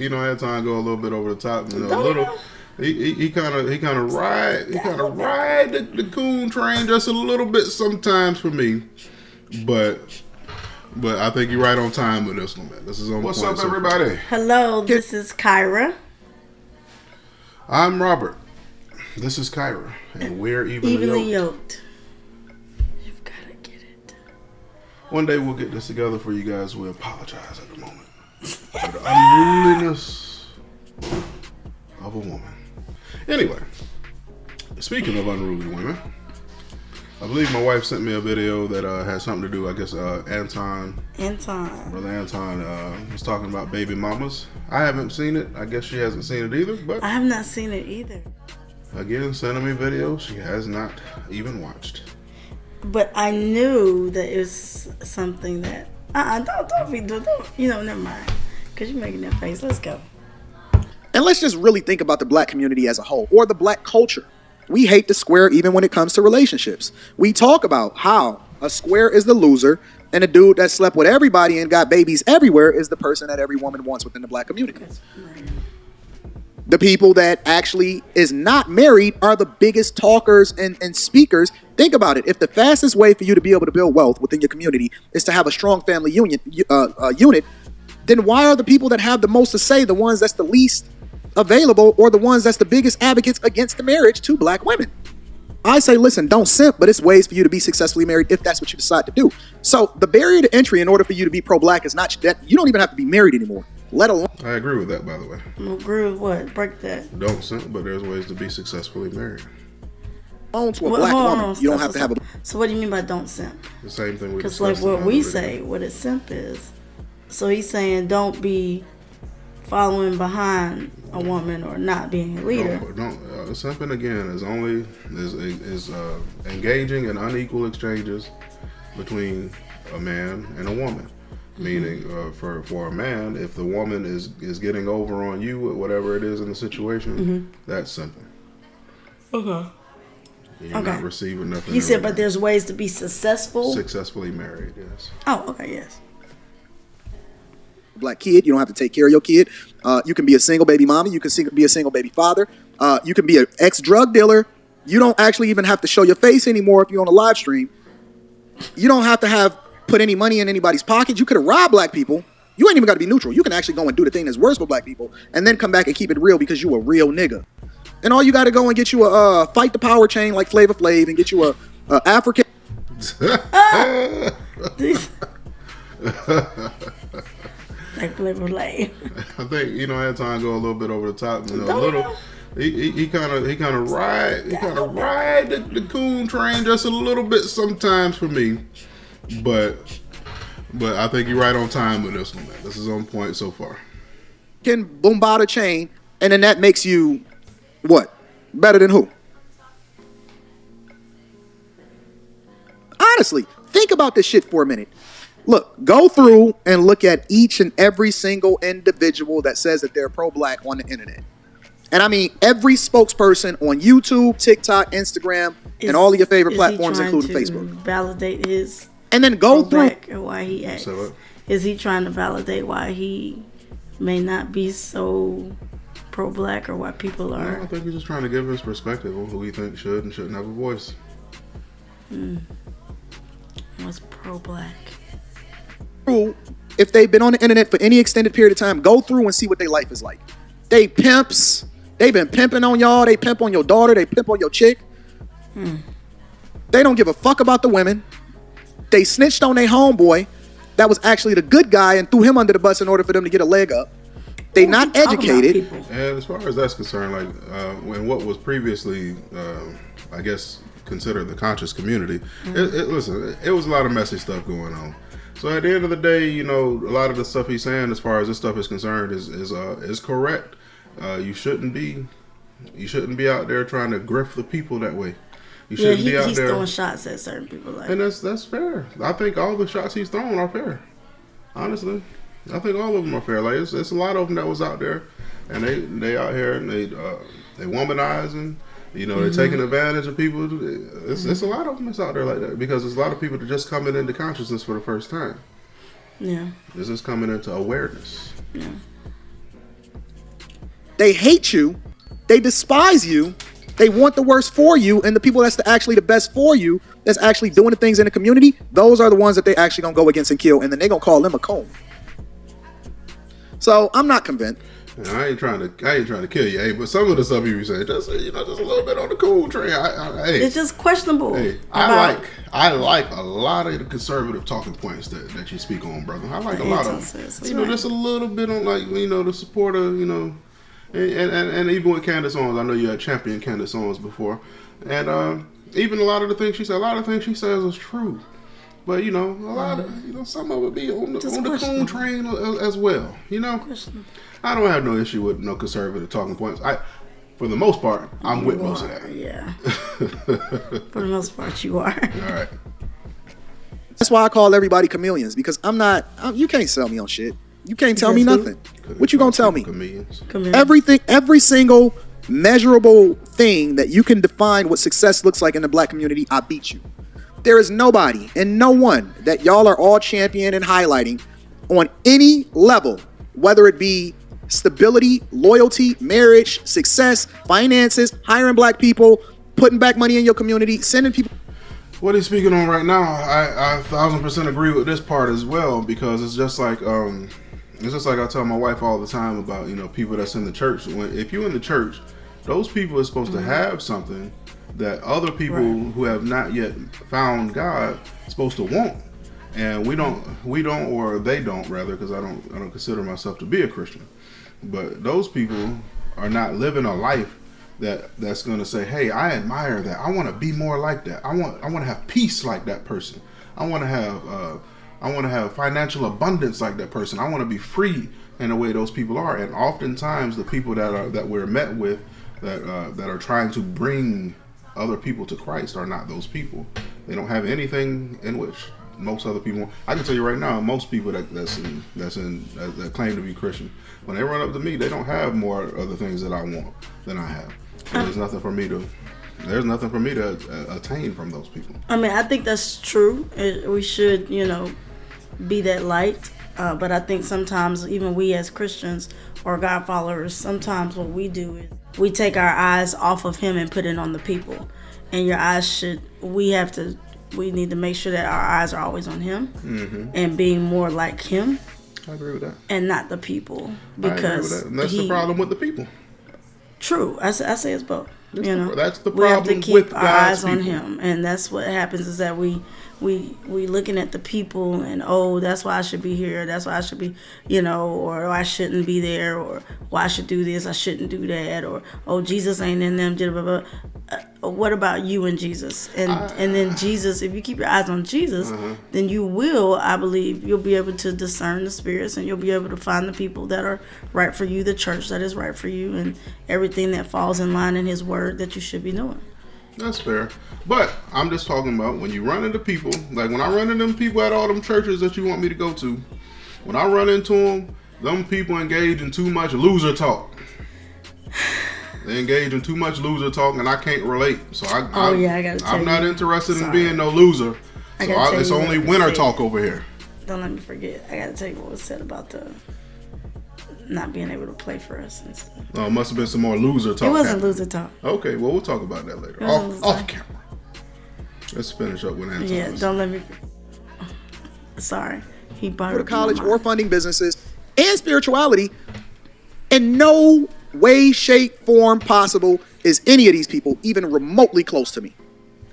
Anton go a little bit over the top. A little. He kind of ride the coon train just a little bit sometimes for me, but I think you're right on time with this one, man. This is on What's point. What's up, everybody? Hello, this is Kyra. I'm Robert. This is Kyra, and we're evenly yoked. You've got to get it. One day we'll get this together for you guys. We apologize at the moment for the unruliness of a woman. Anyway, speaking of unruly women, I believe my wife sent me a video that had something to do, I guess, Brother Anton was talking about baby mamas. I haven't seen it. I guess she hasn't seen it either, but I have not seen it either. Again, sending me videos she has not even watched. But I knew that it was something that don't never mind. Because you're making that face. Let's go. And let's just really think about the black community as a whole, or the black culture. We hate the square even when it comes to relationships. We talk about how a square is the loser, and a dude that slept with everybody and got babies everywhere is the person that every woman wants within the black community. The people that actually is not married are the biggest talkers and speakers. Think about it. If the fastest way for you to be able to build wealth within your community is to have a strong family unit, then why are the people that have the most to say the ones that's the least available, or the ones that's the biggest advocates against the marriage to black women? I say, listen, don't simp, but it's ways for you to be successfully married if that's what you decide to do. So the barrier to entry in order for you to be pro-black is not that you don't even have to be married anymore, let alone. I agree with that, by the way. Agree with what? Break that. Don't simp, but there's ways to be successfully married. To a black woman, you don't have to have a. So what do you mean by don't simp? The same thing we discussed. Because like what we say, what a simp is. So he's saying don't be following behind a woman or not being a leader. Simping again is only engaging in unequal exchanges between a man and a woman. Mm-hmm. Meaning, for a man, if the woman is getting over on you with whatever it is in the situation, that's simping. Okay. You're not receiving nothing. He said, but there's ways to be successfully married. Yes. Oh, okay, yes. Black kid, you don't have to take care of your kid. You can be a single baby mama. You can be a single baby father. You can be an ex-drug dealer. You don't actually even have to show your face anymore if you're on a live stream. You don't have to put any money in anybody's pocket. You could have robbed black people. You ain't even got to be neutral. You can actually go and do the thing that's worse for black people and then come back and keep it real because you a real nigga. And all you got to go and get you a fight the power chain like Flavor Flav and get you a African. Like Flavor Flav. I think Anton go a little bit over the top. He kind of ride the coon train just a little bit sometimes for me, but I think you're right on time with this one, man. This is on point so far. Can bombard a chain, and then that makes you what? Better than who? Honestly, think about this shit for a minute. Look, go through and look at each and every single individual that says that they're pro-black on the internet. And I mean, every spokesperson on YouTube, TikTok, Instagram, and all of your favorite platforms, including Facebook. Validate his and then go through and why he acts. Is he trying to validate why he may not be so pro-black or why people are? No, I think he's just trying to give his perspective on who he thinks should and shouldn't have a voice. What's pro-black? If they've been on the internet for any extended period of time, go through and see what their life is like. They pimps. They've been pimping on y'all. They pimp on your daughter. They pimp on your chick. They don't give a fuck about the women. They snitched on their homeboy that was actually the good guy and threw him under the bus in order for them to get a leg up. They not educated. And as far as that's concerned, like when what was previously, I guess, considered the conscious community, listen, it was a lot of messy stuff going on. So at the end of the day, a lot of the stuff he's saying, as far as this stuff is concerned, is correct. You shouldn't be out there trying to grift the people that way. You shouldn't be out he's there throwing shots at certain people, and that's fair. I think all the shots he's throwing are fair. Honestly, I think all of them are fair. Like it's a lot of them that was out there, and they out here and they womanizing. They're taking advantage of people. It's a lot of them that's out there like that because there's a lot of people that just coming into consciousness for the first time. Yeah. This is coming into awareness. Yeah. They hate you. They despise you. They want the worst for you. And the people that's actually the best for you, that's actually doing the things in the community, those are the ones that they actually gonna go against and kill. And then they gonna call them a coon. So I'm not convinced. I ain't trying to kill you, hey, but some of the stuff you were saying, just a little bit on the cool train. Hey, it's just questionable. Hey, I like a lot of the conservative talking points that you speak on, brother. I like a lot of them. Just a little bit on the support of and even with Candace Owens, I know you had championed Candace Owens before, and even a lot of the things she says is true. But a lot of some of it be on the coon train as well. I don't have no issue with no conservative talking points. For the most part, I'm with most of that. Yeah. For the most part, you are. All right. That's why I call everybody chameleons, because I'm not. You can't sell me on shit. You can't tell me nothing. What you gonna tell me? Chameleons. Everything, every single measurable thing that you can define what success looks like in the black community, I beat you. There is nobody and no one that y'all are all championing and highlighting on any level, whether it be stability, loyalty, marriage, success, finances, hiring black people, putting back money in your community, sending people. What he's speaking on right now, I 1000% agree with this part as well, because it's just like I tell my wife all the time about people that's in the church. If you're in the church, those people are supposed to have something that other people who have not yet found God are supposed to want, and we don't, or they don't rather, because I don't consider myself to be a Christian. But those people are not living a life that's going to say, hey, I admire that. I want to be more like that. I want to have peace like that person. I want to have financial abundance like that person. I want to be free in the way those people are. And oftentimes the people that we're met with that are trying to bring other people to Christ are not those people. They don't have anything in which most other people. I can tell you right now, most people that claim to be Christian, when they run up to me, they don't have more of the things that I want than I have. So there's nothing for me to attain from those people. I mean, I think that's true. We should, be that light. But I think sometimes even we as Christians or God followers, sometimes what we do is we take our eyes off of Him and put it on the people. And we need to make sure that our eyes are always on Him and being more like Him. I agree with that. And not the people. Because I agree with that. And that's the problem with the people. True. I say it's both. That's the problem. We have to keep with our God's eyes on people. Him. And that's what happens is that we looking at the people and that's why I should be here, that's why I should be, or I shouldn't be there, or I should do this, I shouldn't do that, or Jesus ain't in them, blah, blah, blah. What about you and Jesus? And then Jesus, if you keep your eyes on Jesus, then you will, I believe, you'll be able to discern the spirits, and you'll be able to find the people that are right for you, the church that is right for you, and everything that falls in line in His word that you should be doing. That's fair. But I'm just talking about when you run into people, like when I run into them people at all them churches that you want me to go to, when I run into them people engage in too much loser talk. They engage in too much loser talk, and I can't relate. So I gotta tell I'm not interested in being no loser. So it's only winner talk over here. Don't let me forget. I gotta tell you what was said about the not being able to play for us and stuff. Oh, it must have been some more loser talk. It wasn't loser talk. Okay, well, we'll talk about that later. Off camera. Let's finish up with Anton. Yeah, don't let me. Sorry. He bought go to college or funding businesses and spirituality. In no way, shape, form possible is any of these people even remotely close to me.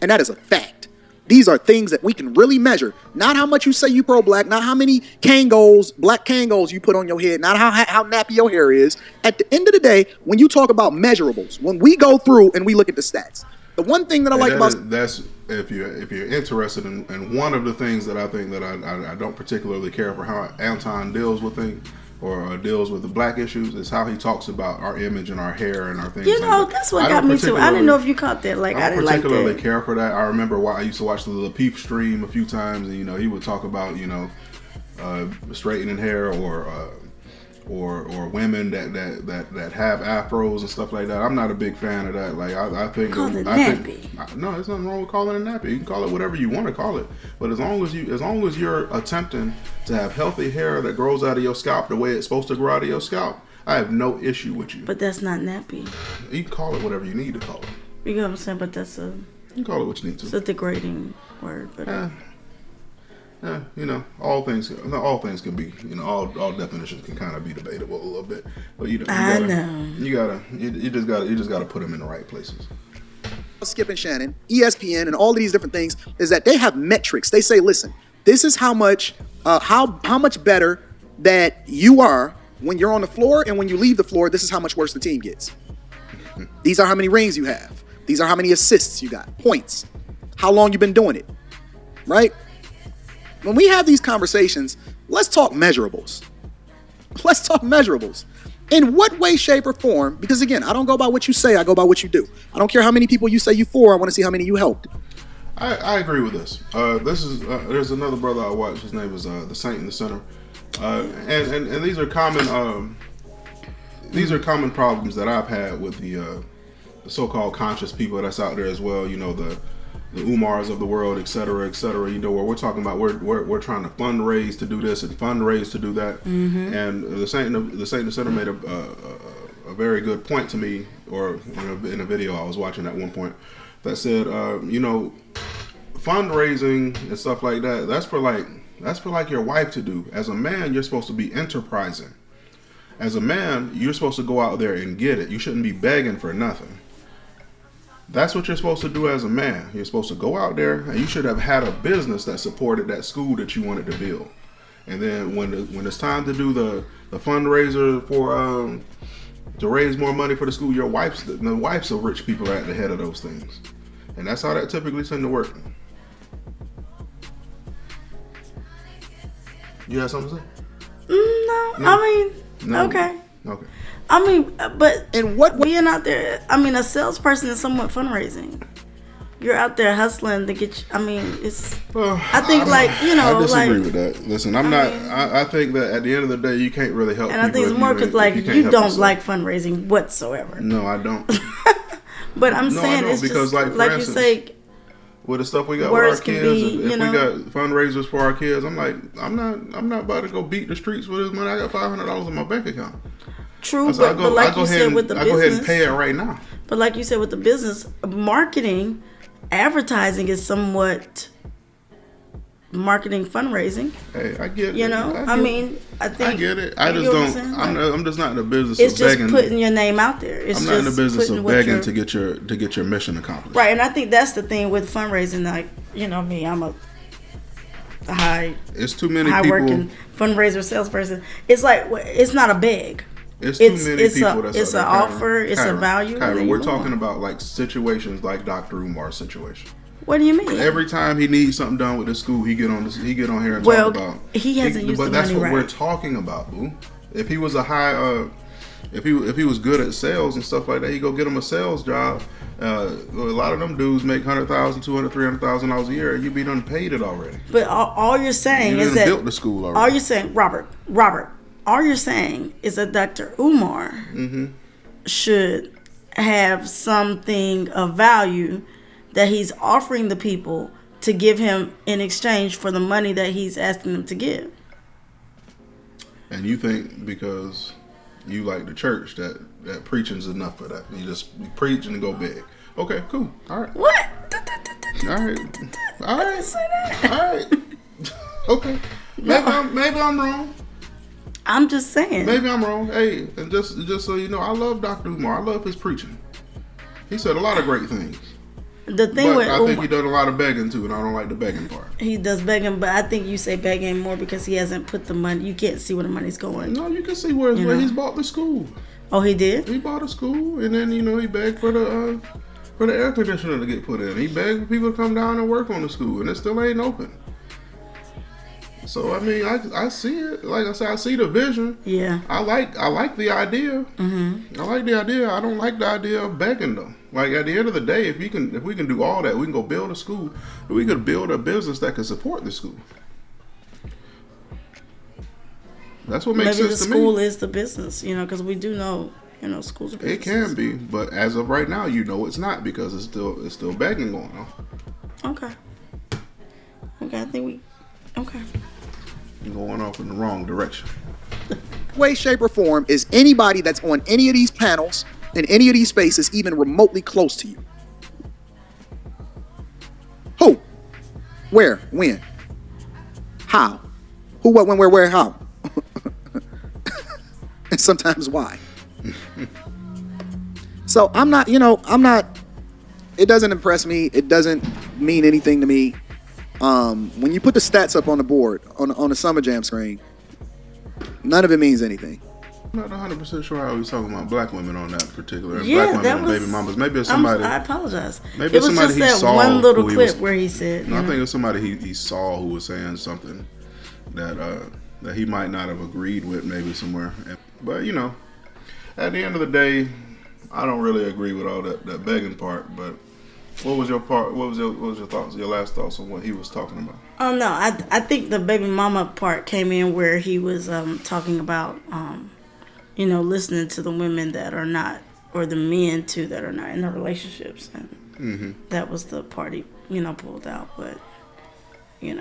And that is a fact. These are things that we can really measure. Not how much you say you pro-black, not how many black Kangos you put on your head, not how nappy your hair is. At the end of the day, when you talk about measurables, when we go through and we look at the stats, the one thing that I like about... That's if you're interested in one of the things that I think that I don't particularly care for how Anton deals with things, or deals with the black issues, is how he talks about our image and our hair and our things. That's what got me too. I didn't know if you caught that. I didn't particularly care for that. I remember why I used to watch the Lil Peep stream a few times, and he would talk about straightening hair or women that have afros and stuff like that. I'm not a big fan of that. I think no, there's nothing wrong with calling it a nappy. You can call it whatever you want to call it, but as long as you're attempting to have healthy hair that grows out of your scalp the way it's supposed to grow out of your scalp, I have no issue with you. But that's not nappy. You can call it whatever you need to call it. You know what I'm saying? But that's You can call it what you need it's to. a degrading word. But You know, all things can be, you know, all definitions can kind of be debatable a little bit. But you know, you just gotta put them in the right places. Skip and Shannon, ESPN, and all of these different things is that they have metrics. They say, listen, this is how much better that you are when you're on the floor, and when you leave the floor, this is how much worse the team gets. These are how many rings you have. These are how many assists you got, points, how long you've been doing it, right? When we have these conversations, let's talk measurables. Let's talk measurables. In what way, shape, or form, because again, I don't go by what you say, I go by what you do. I don't care how many people you say you for, I want to see how many you helped. I agree with this. There's another brother I watch, his name is The Saint in the Center. And these are common problems that I've had with the so-called conscious people that's out there as well. You know, the Umars of the world, et cetera, you know, where we're talking about we're trying to fundraise to do this and fundraise to do that. Mm-hmm. And the Saint in the Center made a very good point to me, or in a video I was watching at one point, that said, you know, fundraising and stuff like that, that's for like your wife to do. As a man, you're supposed to be enterprising. As a man, you're supposed to go out there and get it. You shouldn't be begging for nothing. That's what you're supposed to do as a man. You're supposed to go out there, and you should have had a business that supported that school that you wanted to build. And then when it's time to do the fundraiser for to raise more money for the school, the wives of rich people are at the head of those things, and that's how that typically tends to work. You have something to say? No. I mean, No? okay. Okay. I mean, but In what way? being out there, I mean, a salesperson is somewhat fundraising. You're out there hustling to get. I mean, it's. I think, I disagree with that. Listen, I think that at the end of the day, you can't really help. And I think it's more because, you don't like fundraising whatsoever. No, I don't. But I'm saying it's because, just for like instance, you say. With the stuff we got Words with our can kids, be, if you know. we got fundraisers for our kids, I'm not about to go beat the streets with this money. I got $500 in my bank account. True, but like you said with the business, I go ahead and pay it right now. But like you said with the business, marketing, advertising is somewhat marketing fundraising. Hey, I get it. You know, I think I get it. I just don't. I'm just not in the business it's of just begging. putting your name out there. I'm not in the business of begging to get your mission accomplished. Right, and I think that's the thing with fundraising. Like, you know me, I'm a It's too many high people. working fundraiser salesperson. It's like it's not a beg. It's too many people. It's an offer. It's a value. Kyra, we're talking about like situations like Dr. Umar's situation. What do you mean? Every time he needs something done with the school, he get on here and well, talk about. He hasn't used the money right. But that's what we're talking about, boo. If he was a high, if he was good at sales and stuff like that, he go get him a sales job. A lot of them dudes make $100,000, $200,000, $300,000 a year. You be done paid it already. But all you're saying is that built the school already. All you're saying, Robert. All you're saying is that Dr. Umar should have something of value that he's offering the people to give him in exchange for the money that he's asking them to give. And you think because you like the church that preaching's enough for that. You just preach and go big. Okay, cool. All right. What? All right. I didn't say that. All right. Okay. Maybe I'm wrong. I'm just saying. Maybe I'm wrong. Hey, and just so you know, I love Dr. Umar. I love his preaching. He said a lot of great things. The thing but with I think he does a lot of begging too, and I don't like the begging part. He does begging, but I think you say begging more because he hasn't put the money. You can't see where the money's going. No, you can see where he's bought the school. Oh, he did? He bought a school, and then he begged for the air conditioner to get put in. He begged for people to come down and work on the school, and it still ain't open. So I mean, I see it. Like I said, I see the vision. Yeah. I like the idea. Mm-hmm. I like the idea. I don't like the idea of begging though. Like at the end of the day, if we can do all that, we can go build a school. We could build a business that can support the school. That's what makes sense to me. Maybe the school is the business, because we do know, schools are businesses. It can be, but as of right now, it's not because it's still begging going on. Okay, I think okay. Going off in the wrong direction. way, shape, or form is anybody that's on any of these panels in any of these spaces even remotely close to you? Who? Where? When? How? Who, what, when, where, how? And sometimes why? So I'm not, it doesn't impress me. It doesn't mean anything to me. When you put the stats up on the board, on the Summer Jam screen, none of it means anything. I'm not 100% sure how he was talking about black women on that particular. Yeah, black women and baby mamas. Maybe it's somebody. I apologize. Maybe it was somebody just he that saw one little who he clip was- where he said. No, I think it was somebody he saw who was saying something that he might not have agreed with maybe somewhere. But at the end of the day, I don't really agree with all that begging part. But what was your part? What was your thoughts? Your last thoughts on what he was talking about? Oh no, I think the baby mama part came in where he was talking about listening to the women that are not, or the men too that are not in the relationships, and that was the part he pulled out. But he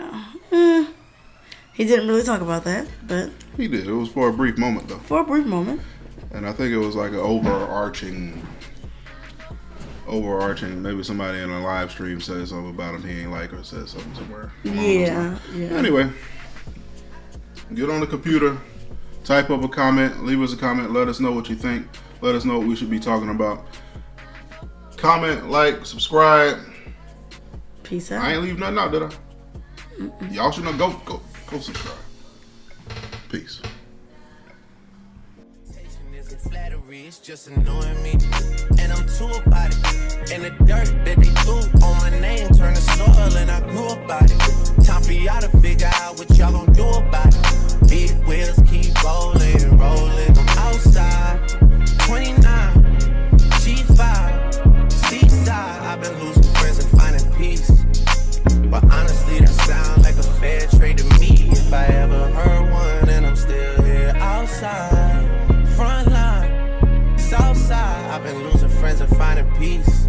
didn't really talk about that, but He did. It was for a brief moment though, for a brief moment. and I think it was like an overarching. Maybe somebody in a live stream said something about him he ain't like, or said something somewhere. Yeah. Anyway, get on the computer, type up a comment, leave us a comment, let us know what you think, let us know what we should be talking about. Comment, like, subscribe. Peace out. I ain't leave nothing out, did I? Y'all should know. Go subscribe. Peace. Flattery, it's just annoying me, and I'm too about it. And the dirt that they threw on my name turned to soil, and I grew about it. Time for y'all to figure out what y'all gon' do about it. Big wheels keep rolling, rolling. I'm outside, 29, G5, seaside. I've been losing friends and finding peace, but honestly, that sound like a fair trade to me. If I ever heard one, and I'm still here outside. Front line, south side, I've been losing friends and finding peace.